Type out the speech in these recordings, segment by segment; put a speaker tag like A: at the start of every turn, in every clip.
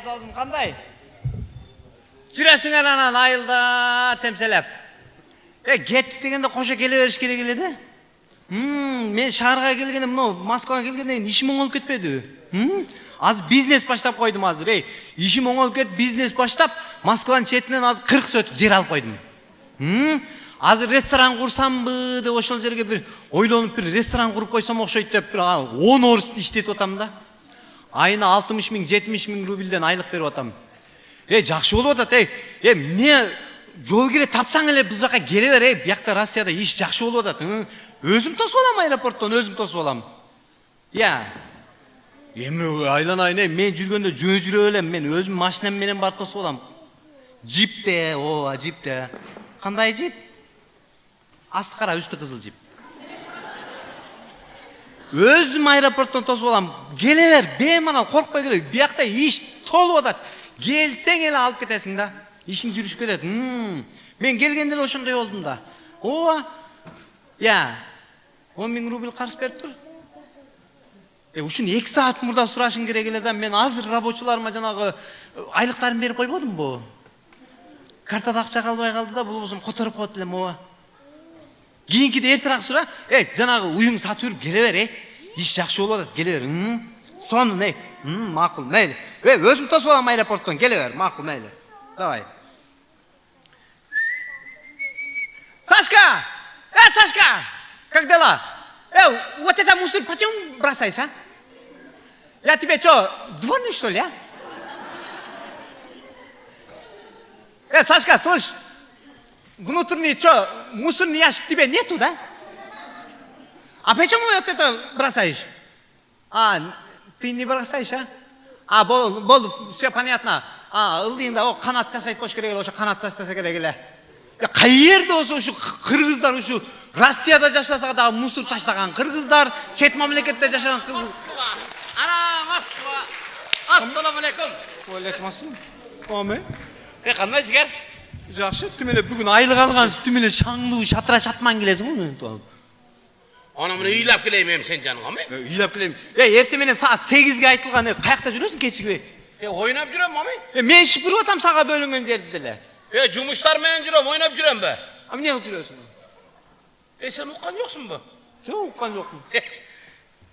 A: Dosum qanday? Жүресің анан айылда темселеп. Кеттік дегенде қоша келе беріш керек еледі. Мен шаарга келгенде, Москвага келгенде ишим оңолуп кетпеди. Аз бизнес баштап койдум азыр. Ишим оңолуп кетип, бизнес баштап, Москванын четинен азыр 40 сотук жер алып койдум. Азыр ресторан курсамбы деп ошол жерге бир ойлонуп бир ресторан куруп койсом окшойт деп 10 орус иштетип атам да. Айына 60 миң, 70 миң рубльден айлык берип атам. Жакшы болуп атат. Эмне жол кире тапсаң эле бул жака келе бер. Биякта Россияда иш жакшы болуп атат. Өзүм тосуп алам аэропорттон, өзүм тосуп алам. Эми айланайын, мен жүргөндө жөө жүрө элем, мен өзүм машинам менен барып тосуп алам. Джипте, джипте. Кандай джип? Асты кара, үстү кызыл джип. Өзүм аэропорттон тосуп алам. Келе бер, бейманал коркпой келе. Биякта иш толуп атат. Келсең эле алып кетесиң да. Ишин жүрүшүп кетет. Мен келгенде эле ошондой болдум да. 10 миң рубль карыз берип тур. Ушуну 2 саат мурда сурашың керек эле да. Мен азыр рабочуларыма жанагы айлыктарын берип койбодумбу? Картада акча калбай калды да, бул болсом которуп коет элем. Кийинкиде эртерээк сура. Жанагы уюң сатып жүрүп келе бер. Иш жакшы болуп атат, келе бер. Сонун, макул, мейли. Өзүм тосуп алам аэропорттон, келе бер, макул, мейли. Давай. Сашка! Сашка! Как дела? Вот это мусор почему бросаешь, а? Я тебе что, дворник, что ли, а? Сашка, слышь, внутренний что, мусорный ящик тебе нету, да? А почему вот это бросаешь? Ты не бросаешь, а? Бол, все понятно. Ылдыйында канат жасайт кош керек эле, ошо канат жасаса керек эле. Кайерде болсо ушу кыргыздар ушу Россияда жашаса дагы мусор таштаган кыргыздар, чет мамлекетте жашаган кыргыз. Москва. Москва. Ассаламу алейкум. Алейкум ассалам. Аме? Кандай жигер? Жакшы, түм эле бүгүн айлык алгансыз, түм эле шаңдуу шатыра шатман келесиң го.
B: Ана мына ыйлап келейм эми сен жаныңа, ме?
A: Ыйлап келейм. Эрте менен саат 8ге айтылган, каякта жүрөсүң кечиги?
B: Ойнап жүрөм, ами?
A: Мен шыпырып атам сага бөлүнгөн жерди деле.
B: Жумуштар менен жүрөм, ойнап жүрөм бе?
A: Эмне кылып жүрөсүң?
B: Сен уккан жоксуңбу?
A: Жок, уккан жокмун.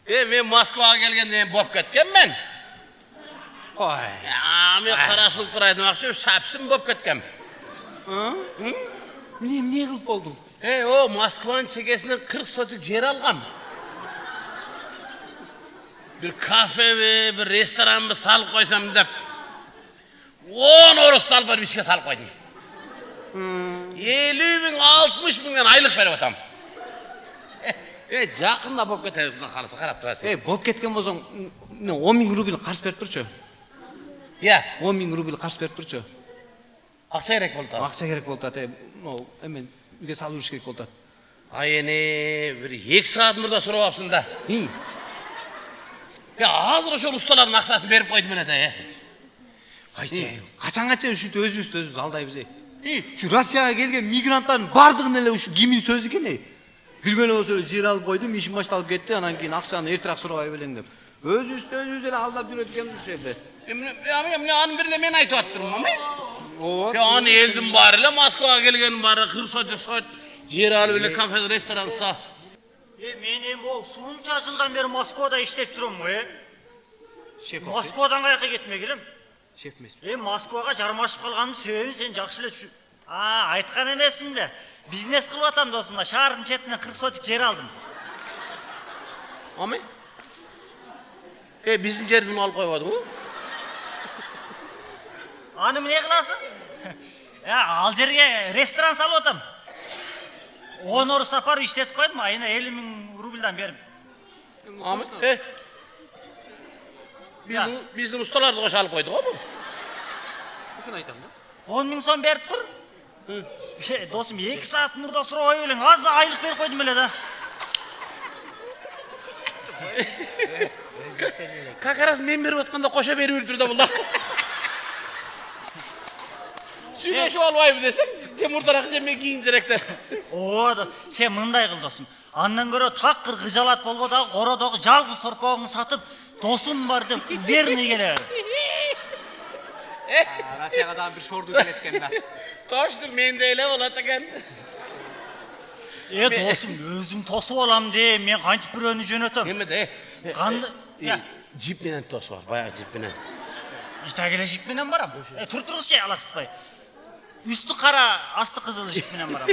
B: Мен Москвага келгенде болуп кеткенмен.
A: Ой.
B: Мен карашылып турайдым, акча сапсын болуп кеткем.
A: Эмне кылып болдуң?
B: Москванын чекесинен 40 сотук жер алгам. Bir kafebi, bir restoranı salıp koysam da 10 orus alıp bir işe salıp koydum. 50 bin, 60 binden aylık verip atam. Жақында болып кетеді, бұдан қалысы қарап тұрасың.
A: Болып кеткен болсаң, 10 миң рубль қарыз беріп тұрчу. 10 миң рубль қарыз беріп тұрчу.
B: Ақша керек болды.
A: Ақша керек болды. Мен үйге салып жүріш керек болды.
B: Bir 2 saat murda sorup apsın da. Hazır ошол ustaların ақшасын беріп қойдым мен ата.
A: Качан ушинтип өзүбүздү алдайбыз. Şu Россияга келген мигранттардын бардыгын эле ушу кимдин сөзү экен. Билбеген болсо эле жер алып койдум, ишим башталып кетти, анан кийин акчаны эртерээк сурабай белең деп. Өзүбүз эле алдап жүрөт экенбиз ушул жерде.
B: Анын бирине мен айтып аттырмын, ами? Аны элдин баары эле Москвага келгенин баары 40 сот жер алып эле кафе, ресторан са.
C: Мен бул сунча жылдан бери Москвада иштеп жүрөм го. Москвадан каяка кетмек элем.
A: Шеф эмесмин.
C: Москвага жармашып калганымдын себебин сен жакшы эле түшүн. Айткан эмесмин беле. Бизнес кылып атам досум, шаардын четинен 40 сотук жер алдым.
B: Ами? Биздин жерди алып койбодуңбу?
C: Аны эмне кыласың? Ал жерге ресторан салып атам. 10 орус сапар иштетип койдум, айына 50 миң рубльдан берим.
B: Ами? Биздин ustaларды кошо алып койдук го бул.
A: Ушуну айтам да.
C: 10 миң сом берип тур. Досум 2 саат мурда сурабай белең, аз айлык берип койдум эле да.
B: Как раз мен берип атканда кошо берип тур да бул да. Сүйлөшүп албайбы десем, сен мурдараак же мен кийинчерээк.
C: Сен мындай кыл досум. Андан көрө такыр кыжалат болбо дагы кородогу жалгыз торпогуңду сатып, досум бар деп верный келе бер.
A: Rossiyadan bir şordu keletken da.
B: Toştur, mende ele bolat eken.
C: Досым, өзім тосып алам де, мен қантип біреуіні жөнөтөм.
B: Neme de?
C: Қанды...
B: Jip menen tos var, bayağı jip menen.
C: Ита келе жип менен барам. Тұрғызшы, алақсытпай. Үсті қара, асты қызыл жип менен барам.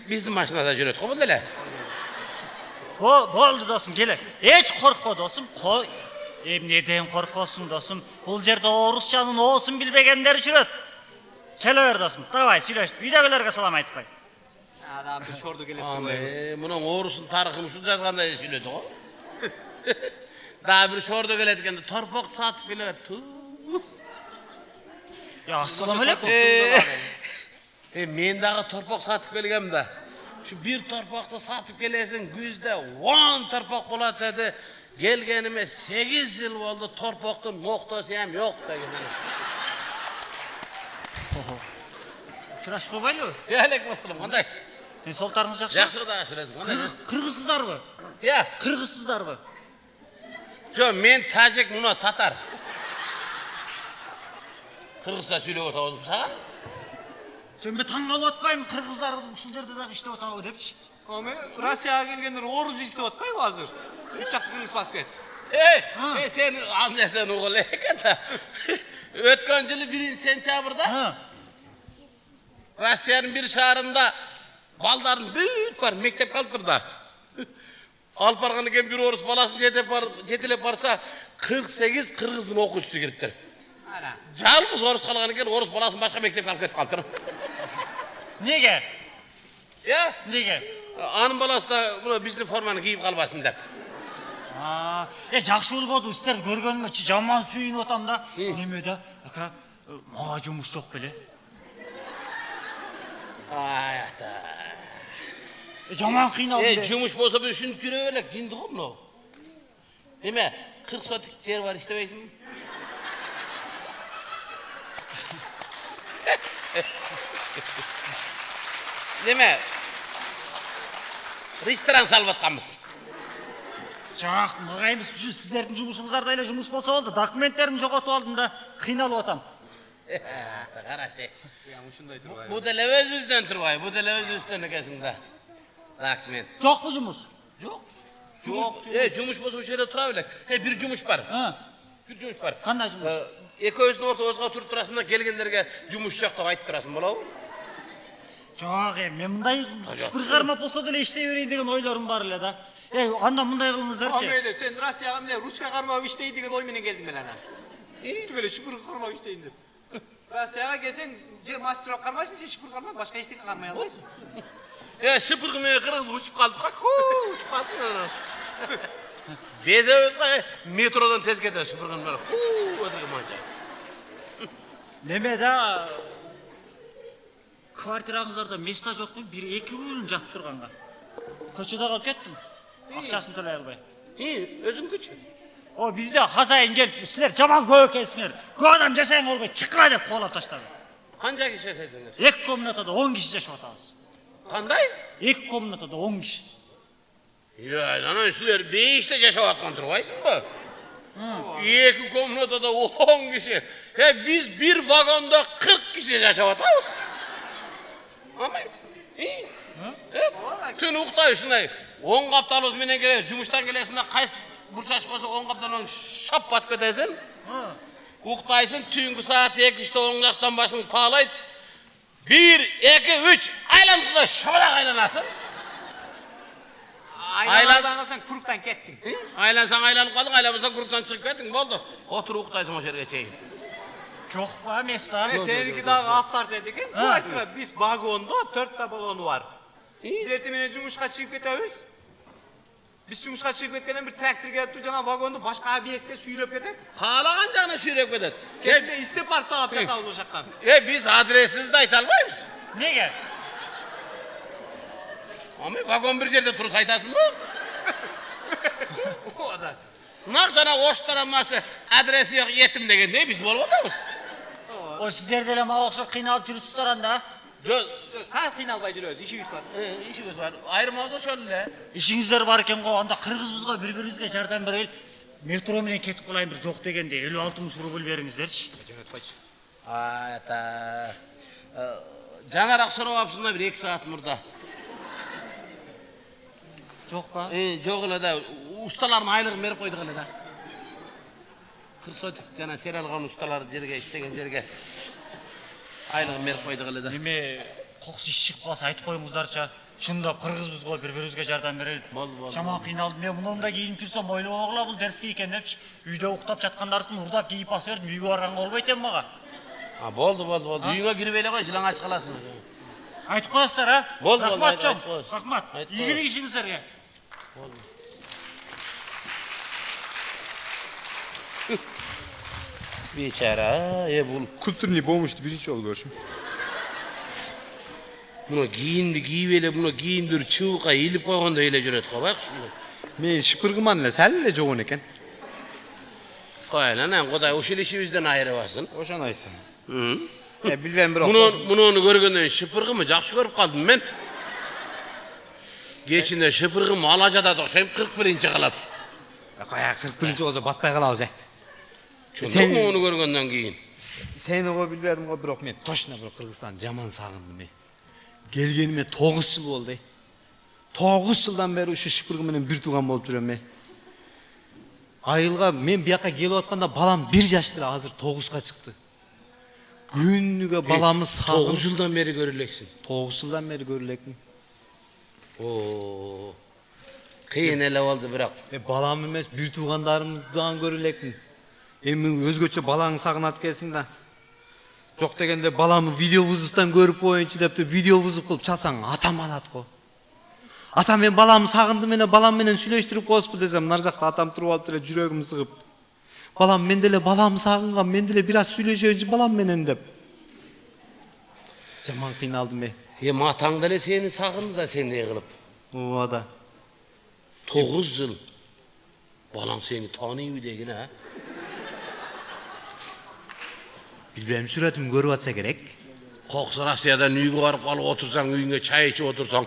B: Bizdi maşinada jönöt, qo'l ele.
C: Болды, досым, келе. Еш қорықпа, досым, қой. Неден қорқосың, досым. Бұл жерде орысшаның осын білбегендер жүрөт. Келе бер, досым. Давай, сүйлөштік. Үйдегілерге салам айтпай.
A: Adam bir şordu keletken.
B: Bunun orusun tarixini şu жазганда сүйлөдү го. Daha bir şorda geletkende torpaq satıp geler.
C: Assalamu aleykum.
B: Men dağı torpaq satıp gelgem da. Şu bir torpaqta satıp gelesin, güzde 10 torpaq bolat dedi. Gelgenime 8 yıl oldu, torpaqtın noktası hem yok degen.
C: Uçuraşып болбайлы?
B: Алейкум ассалам, кандай?
C: Денсаулықтарыңыз жақсы?
B: Жақсы да ашырасың, кандай?
C: Қырғызсыздарбы?
B: Я,
C: Қырғызсыздарбы?
B: жо, мен тажик, мына татар. Қырғызша сүйлеп отабыз саға?
C: Мен таң қалып атпаймын, қырғыздар ушул жерде дагы иштеп атабы депчи.
A: Ama Rossiyaga kelgender oruz istep atpayбы азыр? Üç çakты kırgız basıp ket.
B: Sen anlasan oğul eken da. Ötken yılı 1 sentyabrda Rossiyanın bir şaharında baldarın büyük var, mektep kalıptır da. Alıp barğanı ken bir orus balasını jetelep barsa 48 Kırgızdın okuyucusu giriptir. Жалғыз орыс қалған екен, орыс баласын башқа мектепке алып кетіп қалыптыр.
C: Неге?
B: Иә?
C: Неге?
B: Анын баласы да мына біздің форманы киіп қалбасын деп.
C: Жақсы болбоду, сіздерді көргөнүмө жаман сүйүнүп атам да. Неме да, ака, мага жумуш жок беле.
B: Ата.
C: Жаман кыйналдым.
B: Жумуш болсо біз үшін жүрө элек, жинди го мынау. Неме, 40 сотик жер бар, иштебейсиңби? Неме, ресторан салып атқанбыз.
C: Жақ, мағаймыз үшін сіздердің жұмысыңыздарда эле жұмыс болса болды. Документтерімді жоғалтып алдым да, қиналып атам.
B: Қарате. Bu da özüzden turvay, bu da özüzden ekesinde. Dокумент.
C: Жоқ bu жұмыс?
B: Жоқ. Жұмыс болса o'sha yerda turaverlik. Bir жұмыс бар. Bir жұмыс бар.
C: Қандай жұмыс?
B: Ekөөбүздүн ортобузга туруп турасың, келгендерге жұмыс жоқ деп айтып турасың, болобу?
C: Жоқ, мен мындай бір кармап болсо деле иштей берейин деген ойлорум бар эле да. Анда мындай кылыңыздарчы.
A: Amele sen Rossiyaga mine Ruska karmap iştey деген ой менен келдим мен ана. Түбеле шүпүр кармап işteyin деп. Rossiyaga келсең, же мастерок кармайсың, же шүпүр кармап, башка эчтеке кармай албайсың.
B: Шыпыргы менен кыргыз учуп калдык. Учуп калдык. Безебизге метродан тез кетет шыпыргы менен. Өтүргө манча.
C: Неме да квартираңыздарда место жокпу? 1-2 күн жатып турганга. Көчөдө калып кеттим. Акчасын төлөй албай.
B: Өзүң көчө.
C: О, бизде хазайын келип, силер жаман көп экенсиңер. Көп адам жашайын болбой, чыккыла деп коолап таштады.
B: Канча киши жашайсыңар?
C: 2 комнатада 10 киши жашап атабыз.
B: Кандай?
C: 2 комнатада 10 киши.
B: Анан силер 5те жашап аткан турбайсыңбы? 2 комнатада 10 киши. Биз bir вагонда 40 киши жашап атабыз. Амай. Түн уктай ушундай 10 капталыбыз менен келе, жумуштан келесиңде кайсы бурчаш болсо 10 капталдан шап батып кетесиң. Уктайсың, түнгү саат 2-3-те оң жактан башың таалайт. 1, 2, 3 айланды шабалак айланасың.
A: Айландан калсаң куруктан кеттиң.
B: Айлансаң айланып калдың, айланбасаң куруктан чыгып кеттиң, болду. Отуруп уктайсың ошо жерге чейин.
C: Жоқ па, место?
A: Seniki dagы автор dedik. Bu ayttılar, biz vagonda 4 ta balonu var. Biz ertemene jumuşka çıkıp ketebиз. Biz jumuşka çıkıp ketkenden bir traktör gelip tur jana vagondu başka obyektke süyrep ketet.
B: Kalagan jagına süyrep ketet.
A: Keşinde isteparkta alып жатабыз o жактан.
B: Biz adresimizni ayta albaymiz.
C: Неге?
B: Ama vagon bir жерде tursa aytasınbı?
A: O da.
B: Naq jana oştaramасы adresi yok yetim degende biz bolup atабыз.
C: О, сиздер деле мага окшоп кыйналып жүрүпсүздөр анда.
A: Саат кыйналбай жүрөбүз, ишибиз бар.
B: İşimiz var. Ayırmaz şöyle.
C: Ишиңиздер бар экен го, анда кыргызыбызга бири-бирибизге жардам берели. Метро менен кетип калайын бир жок дегенде 56 рубль бериңиздерчи.
A: Жөнөтпөйчү.
B: Ata. Жаңарақ сұрап алыпсың бір 2 сағат мұрда.
A: Жок па?
B: Жоқ эле да, ustaların айлығын беріп қойдық эле да. Кырсотик жана сералган ustalar жерге иштеген жерге айлығын беріп қойдық эле да.
C: Эме кокус иш чыкпаса айтып коюңуздарчы. Чындап кыргызбыз го, бири-бирибизге жардам берели.
B: Бол.
C: Жаман кыйналдым. Мен мындай кийинип жүрсөм ойлобогула бул дерске экен депчи. Үйдө уктап жаткандардын урдап кийип баса бердим. Үйгө барганга болбойт эми мага.
B: Болды. Үйіңе кіріп еле ғой, жылаң ач қаласың.
C: Айтып коесуздар, а?
B: Болды,
C: Рахмат чоң.
B: айтып коебуз.
C: Рахмат.
B: Айтып
C: Ийгилик ишиңиздерге.
B: Бечара, бұл.
D: Культурный помощь биринчи жолу көрүшүм.
B: Мұны кийимди кийип эле, мұны кийимдер чыбыкка илип койгондой эле жүрөт го, байкуш.
A: Мен шыпыргыман эле сәл эле жогон экен.
B: Кайнан, Кудай ушул ишибизден айырбасын.
A: Ошону айтсын. Билбейм бирок.
B: Муну көргөндөн шыпыргымы жакшы көрүп калдым мен. Кечинде шыпыргым ала жатат окшойм 41-чи кылып.
A: Кая 41-чи болсо батпай калабыз,
B: Чындык муну көргөндөн кийин.
A: Сени го билбедим го, бирок мен точно бир Кыргызстанды жаман сагындым. Келгениме 9 жыл болду. 9 жылдан бери ушу шыпыргы менен бир тууган болуп жүрөм. Айылга мен бияка келип атканда балам 1 жаш эле, азыр 9га чыкты. Күнүгө баламы сагынып
B: 9 жылдан бери көрүлексиң.
A: 9 жылдан бери көрүлекмин.
B: О. Кыйын эле болду бирок.
A: Балам эмес, бир туугандарымдан көрүлекмин. Эми өзгөчө балаңды сагынат экенсиң да. Жок дегенде баламы видео вызовтан көрүп коеюнчу деп видео вызов кылып чалсаң атам алат го. Атам мен баламы сагындым менен балам менен сүйлөштүрүп коесузбу десем, нар жакта атам туруп алып эле жүрөгүм сыгып. Балам мен деле баламы сагынгам, мен деле бир аз сүйлөшөйүнчү балам менен деп. Жаман кыйналдым мен.
B: Атаң деле сени сагынды да сендей кылып.
A: Ооба да.
B: 9 жыл. Балаң сени тааныйбы деген, а?
A: Билбейм, сүрөтүм көрүп атса керек.
B: Кокус Россиядан үйгө барып алып отурсаң, үйүңө чай ичип отурсаң,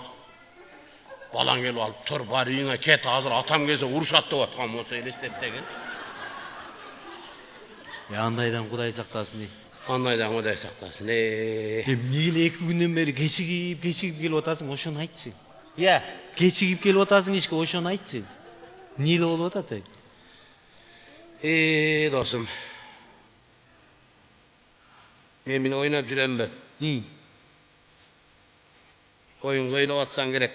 B: балаң келип алып тур, бар үйүңө кет, азыр атам келсе урушат деп аткан болсо элестет деген.
A: Андайдан Кудай сактасын.
B: Андайдан Кудай сактасын.
A: Эмне эле 2 күндөн бери кечигип келип атасың, ошону айтчы.
B: Я,
A: Кечигип келип атасың ишке, ошону айтчы. Эмне эле болуп атат?
B: досум. Мен ойнап жүремби? Оюңду ойлоп атсаң керек.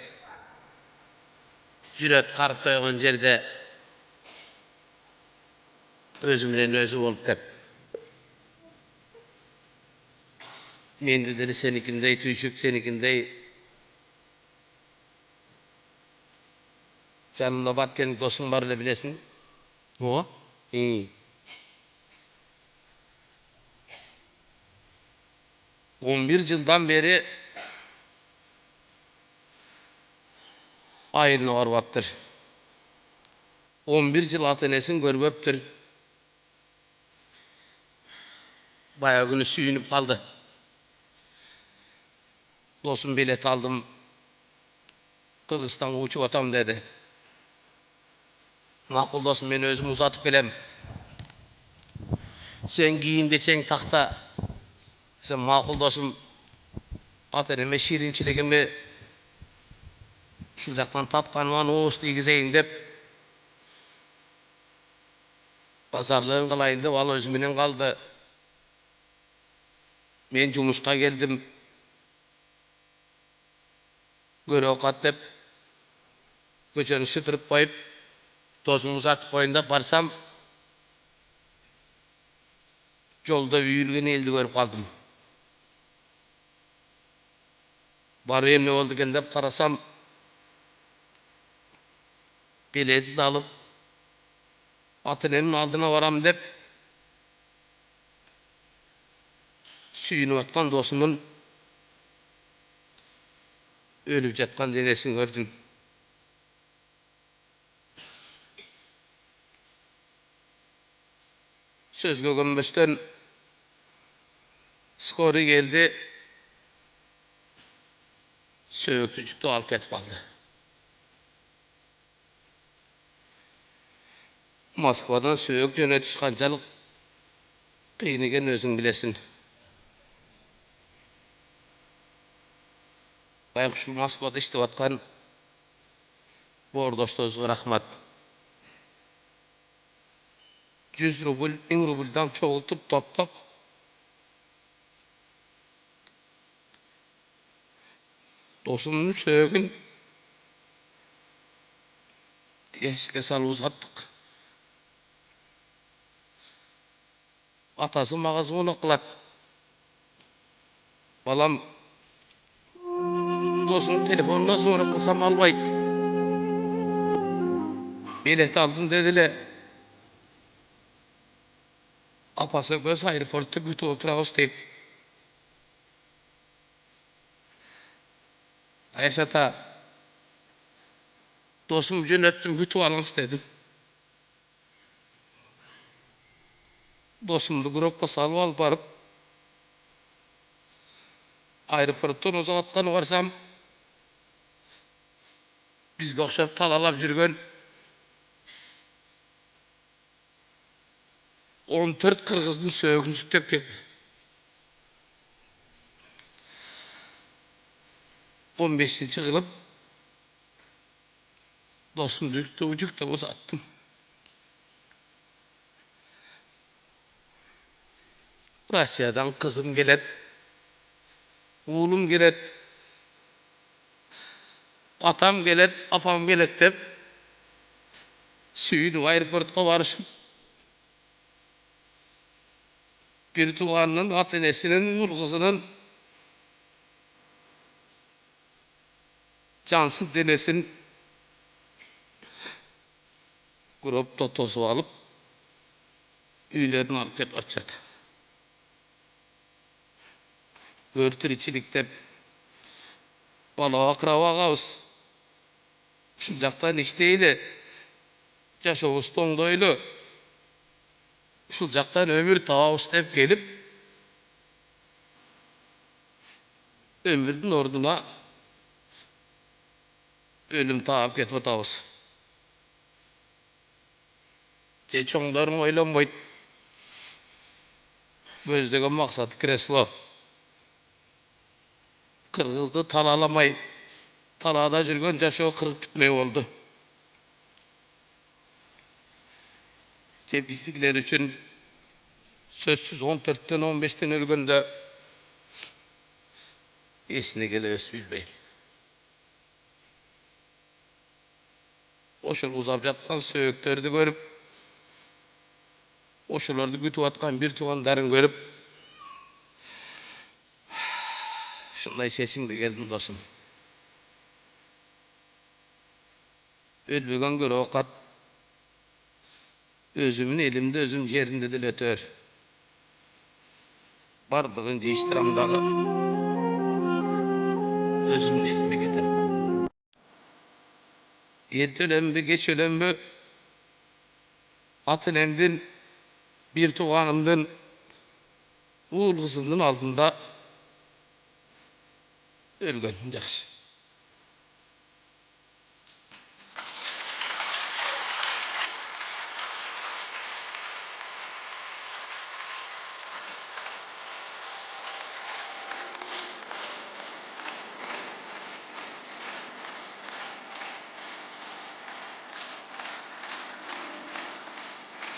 B: Жүрөт карып тойгон жерде өзү менен өзү болуп деп. Менде деле сеникиндей түйшүк, сеникиндей жанымда баткен досуң бар эле билесиң.
A: Ооба.
B: 11 жылдан бери айылына барбаптыр. 11 жыл ата энесин көрбөптүр. Бая күнү сүйүнүп калды. Досум билет алдым, Кыргызстанга учуп атам деди. Макул досум, мен өзүм узатып келем. Сен кийин десең такта. Сен макул досум, ата энеме ширинчилигимди ушул жактан тапканыма ооз тийгизейин деп базарлыгын кылайын деп ал өзү менен калды. Мен жумушка келдим. Көрө окат деп көчөнү шытырып коюп, досумду узатып коеюн деп барсам, жолдо үйүлгөн элди көрүп калдым. Барып эмне болду экен деп карасам, билетин алып, ата энемдин алдына барам деп сүйүнүп аткан досумдун өлүп жаткан денесин көрдүм. Сөзгө көнбөстөн скорый келди. söğüktü çıktı alıp ketip aldı. Moskvadan söğük jönetiş kançalık kıyın eken özüň bilesin. Şu Moskvada iştep atkan bordoştozga rahmat. 100 rubl, 1000 rubldan çoğultup toplap dostumun söğügün eşike salıp uzattık. Atası mağazı onu kılat. Balam dostum telefonuna sonra kılsam albaydı. Bilet aldım dediler. Apası göz aeroportta gütü oturağız deyip. Ayşata dostum jönettim gütü alınız dedim. Dostumdu gruppa salıp alıp barıp aeroporttan uzatkan varsam bizge okşap talalap jürgen 14 kırgızdın söğügün süktep ketdi. 15-nji kılıp dostum düktü ucuk da uzattım. Russiyadan kızım gelet, oğlum gelet, atam gelet, apam gelet dep süýünüp aeroportga barışıp bir tuğanın at-enesinin ul cansız denesin grup totosu alıp üylerini alıp ketip atjat. Görtürçilikte bala akrabagabız şu jaktan işteýli jaşabys toňdoýly şu jaktan ömür tababys dep gelip ömürdün orduna ölüm taap ketip atabys. Je çoňlaryň oýlanmaýt. Gözlegen maksat kreslo. Kırgızdy talalamay, talada jürgen jaşoo kırıp bitmey boldu. Bizlikler üçün sözsüz 14'ten 15'ten ölgende esine gelebes bilbeyim. Oşul uzap jatkan söğütlerdi görüp, oşulardy gütüp atkan bir tugandaryň görüp, şunday seçimde geldim dostum. Ölbegen göre okat, özümün elimde özüm yerinde dil ötör. Bardığınca iştiramdağı özüm elime getir. Ert ölembi, geç ölembi, at enemdin, bir tuğanımdın, uğul kızımdın altında ölgön jakşı.